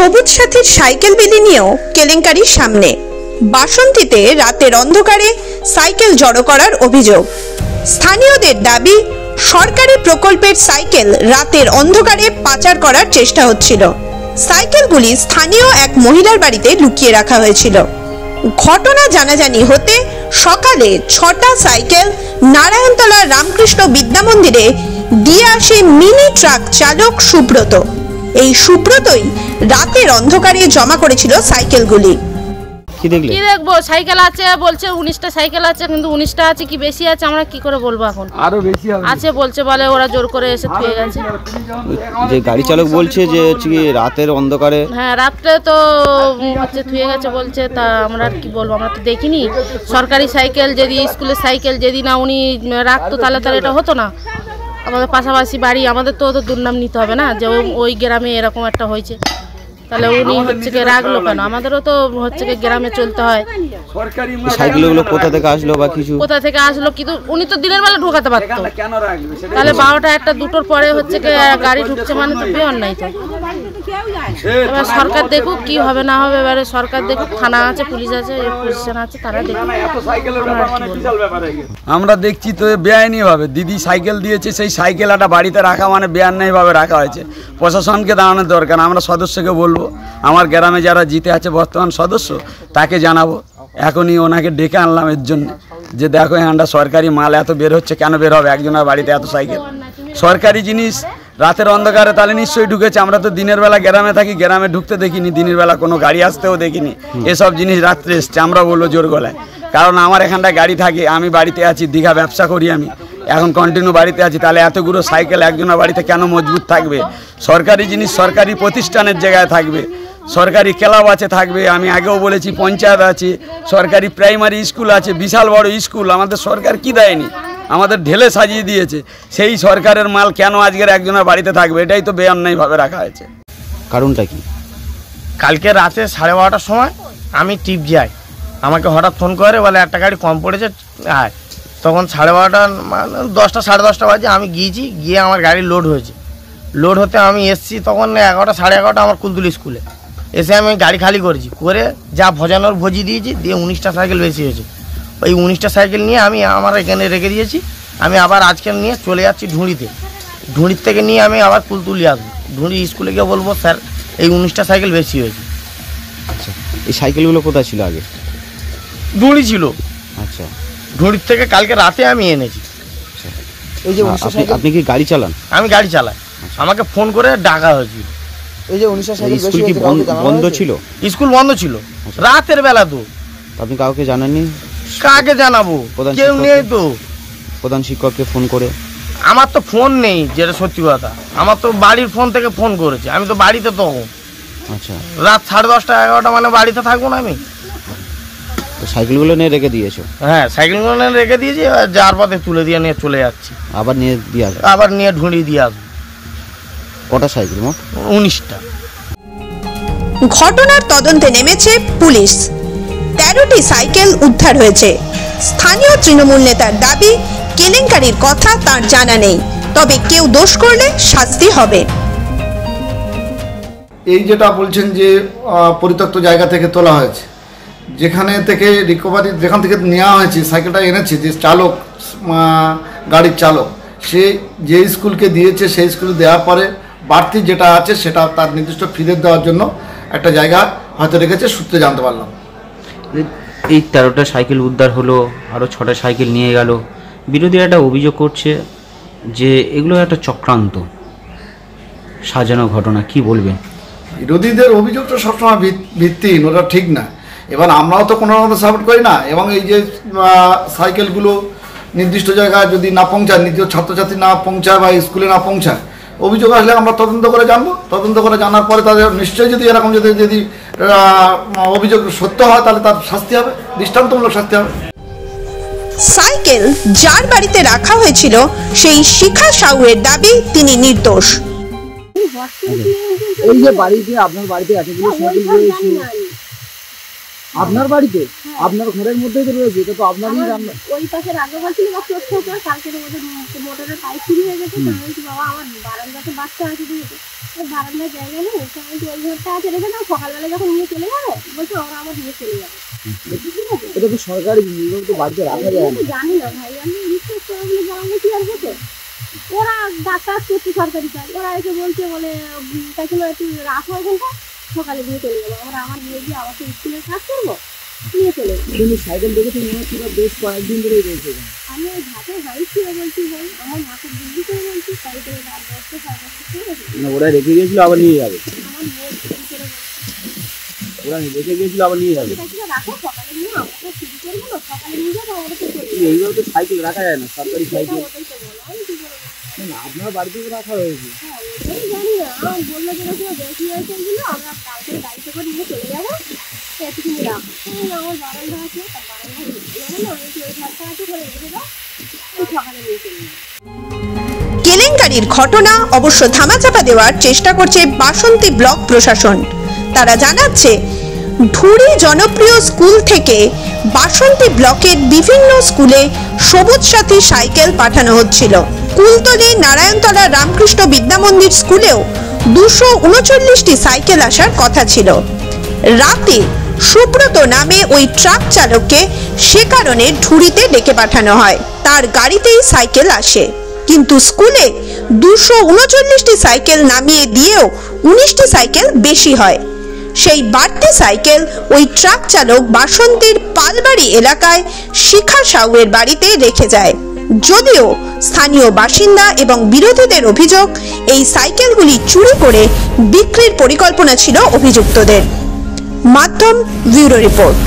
সবুজ সাথীর সাইকেল বিলি নিয়েও কেলেঙ্কারির সামনে। বাসন্তীতে রাতের অন্ধকারে সাইকেল জড়ো করার অভিযোগ। স্থানীয়দের দাবি, সরকারি প্রকল্পের সাইকেল রাতের অন্ধকারে পাচার করার চেষ্টা হচ্ছিল। সাইকেলগুলি স্থানীয় এক মহিলার বাড়িতে লুকিয়ে রাখা হয়েছিল। ঘটনা জানাজানি হতে সকালে 6টা সাইকেল নারায়ণতলা রামকৃষ্ণ বিদ্যা মন্দিরে দিয়ে আসে মিনি ট্রাক চালক সুব্রত। এই সুব্রতই রাতের অন্ধকারে জমা করেছিল সাইকেলগুলি। কি দেখবো, সাইকেল আছে বলছে 19টা সাইকেল আছে, কিন্তু 19টা আছে কি বেশি আছে আমরা কি করে বলবো? এখন আরো বেশি আছে বলছে, বলে ওরা জোর করে এসে থুয়ে গেছে। যে গাড়ি চালক বলছে যে রাতের অন্ধকারে, হ্যাঁ রাত্রে তো হচ্ছে থুয়ে গেছে বলছে। তা আমরা আর কি বলবো, আমরা তো দেখিনি। সরকারি সাইকেল যদি, স্কুলের সাইকেল যদি না উনি রাখতো তাহলে এটা হতো না। আমাদের পাশাপাশি বাড়ি, আমাদের তো দুর্নাম নিতে হবে না যে ওই গ্রামে এরকম একটা হয়েছে, তাহলে উনি হচ্ছে কি রাখলো কেন? আমাদেরও তো হচ্ছে কি গ্রামে চলতে হয়। সাইকেলগুলো কোথা থেকে আসলো বা কিছু কোথা থেকে আসলো, কিন্তু উনি তো দিনের বেলা ঢোকাতে পারতো, তাহলে 12টা 1টা 2টোর পরে হচ্ছে কি গাড়ি ঢুকছে, মানে তো বেয়ন নাই তো। এবার সরকার দেখুক কি হবে না হবে, এবারে সরকার দেখুক, থানা আছে, পুলিশ আছে, প্রশাসন আছে, তারা দেখুক। আমরা দেখছি তো বেআইনি ভাবে দিদি সাইকেল দিয়েছে, সেই সাইকেল একটা বাড়িতে রাখা মানে বেআইনি ভাবে রাখা হয়েছে। প্রশাসনকে দাঁড়ানোর দরকার। আমরা সদস্যকে বলবো, আমার গ্রামে যারা জিতে আছে বর্তমান সদস্য তাকে জানাবো। এখনই ওনাকে ডেকে আনলাম এর জন্য যে দেখো এখানটা সরকারি মাল এত বের হচ্ছে, কেন বের হবে একজনের বাড়িতে এত সাইকেল? সরকারি জিনিস রাতের অন্ধকারে তাহলে নিশ্চয়ই ঢুকেছে। আমরা তো দিনের বেলা গ্রামে থাকি, গ্রামে ঢুকতে দেখিনি, দিনের বেলা কোনো গাড়ি আসতেও দেখিনি। এসব জিনিস রাত্রে এসছে, আমরা বলবো জোর গলায়। কারণ আমার এখানটায় গাড়ি থাকে, আমি বাড়িতে আছি, দীঘা ব্যবসা করি, আমি এখন কন্টিনিউ বাড়িতে আছি, তাহলে এতগুলো সাইকেল একজনের বাড়িতে কেন মজবুত থাকবে? সরকারি জিনিস সরকারি প্রতিষ্ঠানের জায়গায় থাকবে, সরকারি ক্লাব আছে থাকবে। আমি আগেও বলেছি পঞ্চায়েত আছে, সরকারি প্রাইমারি স্কুল আছে, বিশাল বড় স্কুল। আমাদের সরকার কি দেয়নি? আমাদের ঢেলে সাজিয়ে দিয়েছে। সেই সরকারের মাল কেন আজকের একজনের বাড়িতে থাকবে? এটাই তো বেআইনিভাবে রাখা হয়েছে। কারণটা কি? কালকে রাতে 12:30টার সময় আমি টিপ যাই, আমাকে হঠাৎ ফোন করে বলে একটা গাড়ি কম পড়েছে আয়। তখন 12:30 মানে 10টা 10:30 বাজে। আমি গিয়েছি, গিয়ে আমার গাড়ি লোড হয়েছে। লোড হতে আমি এসছি তখন 11টা 11:30 আমার কুলতুলি স্কুলে। এসে আমি গাড়ি খালি করেছি, করে যা ভজানোর ভজি দিয়েছি, দিয়ে 19টা সাইকেল বেশি হয়েছে। ওই 19টা সাইকেল নিয়ে আমি আমার এখানে রেখে দিয়েছি। আমি আবার আজকে নিয়ে চলে যাচ্ছি ঢুঁড়িতে। ঢুঁড়ির থেকে নিয়ে আমি আবার কুলতুলি আসবো। ঢুঁড়ি স্কুলে গিয়ে বলবো স্যার এই 19টা সাইকেল বেশি হয়েছে। আচ্ছা, এই সাইকেলগুলো কোথায় ছিল আগে? ঢুঁড়ি ছিল। আচ্ছা, ঢুঁড়ির থেকে কালকে রাতে আমি এনেছি। এই যে আপনি কি গাড়ি চালান? আমি গাড়ি চালাই। আমাকে ফোন করে ডাকা হয়েছিল। এই যে 19টা সাইকেল স্কুল কি বন্ধ ছিল? স্কুল বন্ধ ছিল রাতের বেলা। তো আপনি কাউকে জানাননি? কাকে জানাবো, কেউ নেই তো। প্রধান শিক্ষককে ফোন করে? আমার তো ফোন নেই, যেটা সত্যি কথা। আমার তো বাড়ির ফোন থেকে ফোন করেছে, আমি তো বাড়িতে তখন। আচ্ছা, রাত 10:30 11টা মানে বাড়িতে থাকবো না আমি। সাইকেলগুলো নিয়ে রেখে দিয়েছো? হ্যাঁ, সাইকেলগুলো নিয়ে রেখে দিয়েছি। যার পথে তুলে দিয়ে নিয়ে চলে যাচ্ছি। আবার নিয়ে দিয়ে আসবো? আবার নিয়ে ঢুঁড়ি দিয়ে আসবো। কটা সাইকেল মোট? 19টা। ঘটনার তদন্তে নেমেছে পুলিশ। 13টি সাইকেল উদ্ধার হয়েছে। স্থানীয় তৃণমূল নেতার দাবি, কেলেঙ্কারির কথা তার জানা নেই, তবে কেউ দোষ করলে শাস্তি হবে। এই যেটা বলছেন যে পরিত্যক্ত জায়গা থেকে তোলা হয়েছে, যেখানে থেকে রিকভারি, যেখান থেকে নেওয়া হয়েছে সাইকেলটা এনেছে, যে চালক, গাড়ির চালক, সে যে স্কুলকে দিয়েছে সেই স্কুলে দেওয়ার পরে বাড়তি যেটা আছে সেটা তার নির্দিষ্ট ফিরে দেওয়ার জন্য একটা জায়গা হয়তো রেখেছে, সূত্রে জানতে পারলাম। এই 13টা সাইকেল উদ্ধার হলো, আরও 6টা সাইকেল নিয়ে গেল। বিরোধীরা একটা অভিযোগ করছে যে এগুলো একটা চক্রান্ত, সাজানো ঘটনা। কি বলবেন? বিরোধীদের অভিযোগটা সবসময় ভিত্তিহীন, ওটা ঠিক না। এবার আমরাও তো কোনো রকম সাপোর্ট করি না। এবং এই যে সাইকেলগুলো নির্দিষ্ট জায়গায় যদি না পৌঁছায়, নির্দিষ্ট ছাত্রছাত্রী না পৌঁছায় বা স্কুলে না পৌঁছায়, অভিযোগ আসলে আমরা তদন্ত করে জানবো। তদন্ত করে জানার পরে তাদের নিশ্চয়ই যদি এরকম যদি অভিযোগ সত্য হয় তাহলে তার শাস্তি হবে, দৃষ্টান্তমূলক শাস্তি হবে। সাইকেল যার বাড়িতে রাখা হয়েছিল সেই শিখা সাউয়ের দাবি তিনি নির্দোষ। এই যে বাড়িতে, আপনার বাড়িতে এতগুলো সাইকেল রয়েছে, আপনার বাড়িতে আপনার ঘরের মধ্যেই তো রয়েছে, এটা তো আপনারই রান্না। ওই পাশে রান্না করছিল বা চোখ থেকে কালকে ওদের মোটরের পাইপ চুরি হয়ে গেছে। আমি বলছি বাবা আমার বারান্দাতে বাচ্চা আছে, দিয়েছে বারান্দার জায়গা নেই, আমি ওই ঘরটা আছে রেখে দাও, সকালবেলা যখন নিয়ে চলে যাবে বলছে ওরা আমার নিয়ে চলে যাবে। এটা তো সরকারি নিয়ম, তো বাড়িতে রাখা যায় না। জানি না ভাই, আমি রিকোয়েস্ট করে বলে জানাবো কি আর হতো। ওরা ডাক্তার করছে সরকারি কাজ, ওরা এসে বলছে বলে তাকে একটু রাখো ওখানটা, সকালে দিয়ে চলে যাবো। আমরা আমার নিয়ে গিয়ে আবার স্কুলের কাজ করবো, নিয়ে চলে যাবো। কিন্তু সাইকেল দেখেছি মনে হচ্ছে বেশ কয়েকদিন ধরেই রয়েছে। আমি ওই ঘাটে গাড়ি ছিল বলছি ভাই, আমার মাকে বুদ্ধি করে বলছি তাই করে রাত 10টা 10:30 করে গেছে। মানে ওরা রেখে গিয়েছিল আবার নিয়ে যাবে, আমার মেয়ে বুদ্ধি করে বলছে ওরা রেখে গিয়েছিল আবার নিয়ে যাবে। তাকে রাখো, সকালে নিয়ে আমরা চুরি করবো না, সকালে নিয়ে যাবো, আমরা তো চলে যাবো। এইভাবে তো সাইকেল রাখা যায় না, সরকারি সাইকেল। ওটাই তো বলো, আমি কি করে বলবো? না, আপনার বাড়িতে তো রাখা হয়েছে। হ্যাঁ ওটাই জানি না, আমার বললো যেরকম বেশি হয়েছে ওইগুলো আমরা কালকে গাড়িতে করে নিয়ে চলে যাবো, এতটুকু রাখো। আমার বারান্দা আছে, তার বারান্দা না ওই ঘরটা আছে করে রেখে দাও, ওই সকালে নিয়ে চলে যাবো। কেলেঙ্কারির ঘটনা অবশ্য ধামাচাপা দেওয়ার চেষ্টা করছে বাসন্তী ব্লক প্রশাসন। তারা জানাচ্ছে ধুরি জনপ্রিয় স্কুল থেকে বাসন্তী ব্লকের বিভিন্ন স্কুলে সবুজ সাথী সাইকেল পাঠানো হচ্ছিল। কুলতলি নারায়ণতলা রামকৃষ্ণ বিদ্যামন্দির স্কুলেও 239টি সাইকেল আসার কথা ছিল। রাতে সুব্রত নামে ওই ট্রাক চালককে সে কারণে ধুরিতে ডেকে পাঠানো হয়, তার গাড়িতেই সাইকেল আসে। কিন্তু স্কুলে 239টি সাইকেল নামিয়ে দিয়েও 19টি সাইকেল বেশি হয়। সেই বাড়তি সাইকেল ওই ট্রাক চালক বাসন্তীর পালবাড়ি এলাকায় শিখা সাউয়ের বাড়িতে রেখে যায়। যদিও স্থানীয় বাসিন্দা এবং বিরোধীদের অভিযোগ এই সাইকেলগুলি চুরি করে বিক্রির পরিকল্পনা ছিল অভিযুক্তদের। মাধ্যম ব্যুরো রিপোর্ট।